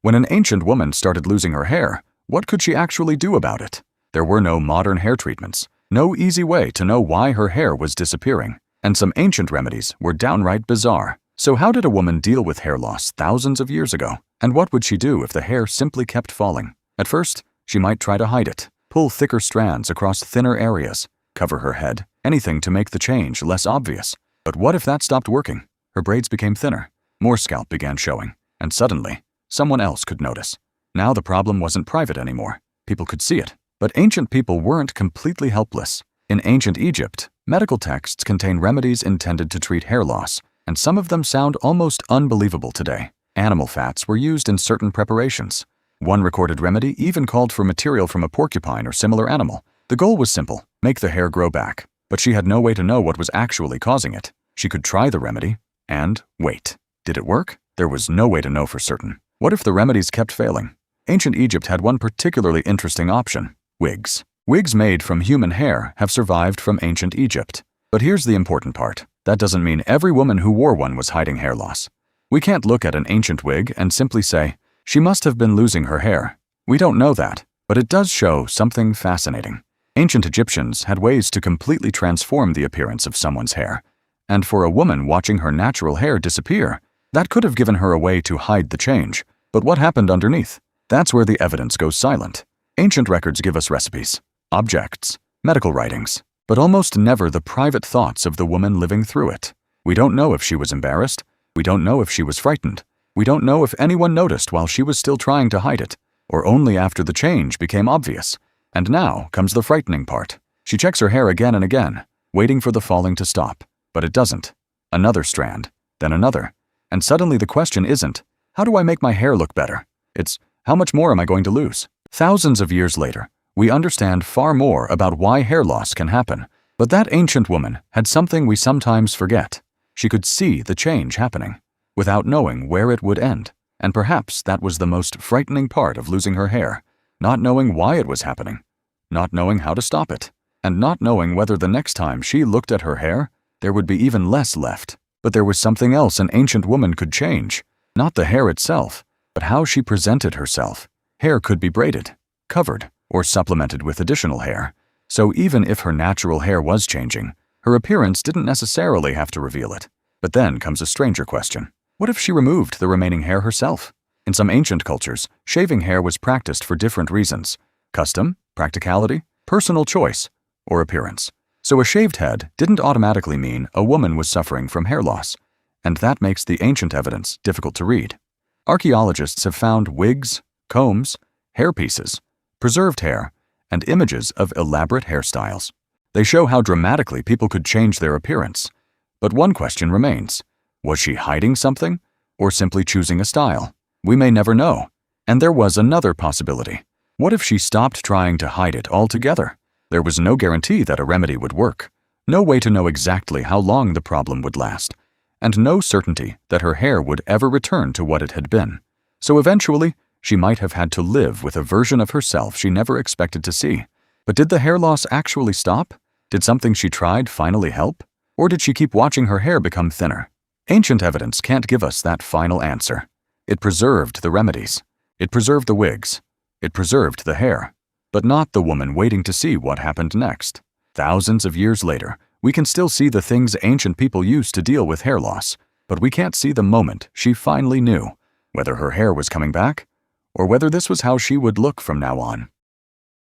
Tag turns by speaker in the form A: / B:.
A: When an ancient woman started losing her hair, what could she actually do about it? There were no modern hair treatments, no easy way to know why her hair was disappearing, and some ancient remedies were downright bizarre. So how did a woman deal with hair loss thousands of years ago? And what would she do if the hair simply kept falling? At first, she might try to hide it, pull thicker strands across thinner areas, cover her head, anything to make the change less obvious. But what if that stopped working? Her braids became thinner, more scalp began showing, and suddenly, someone else could notice. Now the problem wasn't private anymore. People could see it. But ancient people weren't completely helpless. In ancient Egypt, medical texts contain remedies intended to treat hair loss, and some of them sound almost unbelievable today. Animal fats were used in certain preparations. One recorded remedy even called for material from a porcupine or similar animal. The goal was simple: make the hair grow back. But she had no way to know what was actually causing it. She could try the remedy and wait. Did it work? There was no way to know for certain. What if the remedies kept failing? Ancient Egypt had one particularly interesting option: wigs. Wigs made from human hair have survived from ancient Egypt. But here's the important part. That doesn't mean every woman who wore one was hiding hair loss. We can't look at an ancient wig and simply say, she must have been losing her hair. We don't know that, but it does show something fascinating. Ancient Egyptians had ways to completely transform the appearance of someone's hair. And for a woman watching her natural hair disappear, that could have given her a way to hide the change. But what happened underneath? That's where the evidence goes silent. Ancient records give us recipes, objects, medical writings, but almost never the private thoughts of the woman living through it. We don't know if she was embarrassed. We don't know if she was frightened. We don't know if anyone noticed while she was still trying to hide it, or only after the change became obvious. And now comes the frightening part. She checks her hair again and again, waiting for the falling to stop. But it doesn't. Another strand, then another. And suddenly the question isn't, how do I make my hair look better? It's, how much more am I going to lose? Thousands of years later, we understand far more about why hair loss can happen. But that ancient woman had something we sometimes forget. She could see the change happening, without knowing where it would end. And perhaps that was the most frightening part of losing her hair. Not knowing why it was happening, not knowing how to stop it, and not knowing whether the next time she looked at her hair, there would be even less left. But there was something else an ancient woman could change. Not the hair itself, but how she presented herself. Hair could be braided, covered, or supplemented with additional hair. So even if her natural hair was changing, her appearance didn't necessarily have to reveal it. But then comes a stranger question. What if she removed the remaining hair herself? In some ancient cultures, shaving hair was practiced for different reasons: custom, practicality, personal choice, or appearance. So a shaved head didn't automatically mean a woman was suffering from hair loss, and that makes the ancient evidence difficult to read. Archaeologists have found wigs, combs, hairpieces, preserved hair, and images of elaborate hairstyles. They show how dramatically people could change their appearance. But one question remains: was she hiding something, or simply choosing a style? We may never know. And there was another possibility. What if she stopped trying to hide it altogether? There was no guarantee that a remedy would work, no way to know exactly how long the problem would last, and no certainty that her hair would ever return to what it had been. So eventually, she might have had to live with a version of herself she never expected to see. But did the hair loss actually stop? Did something she tried finally help? Or did she keep watching her hair become thinner? Ancient evidence can't give us that final answer. It preserved the remedies. It preserved the wigs. It preserved the hair. But not the woman waiting to see what happened next. Thousands of years later, we can still see the things ancient people used to deal with hair loss, but we can't see the moment she finally knew, whether her hair was coming back, or whether this was how she would look from now on.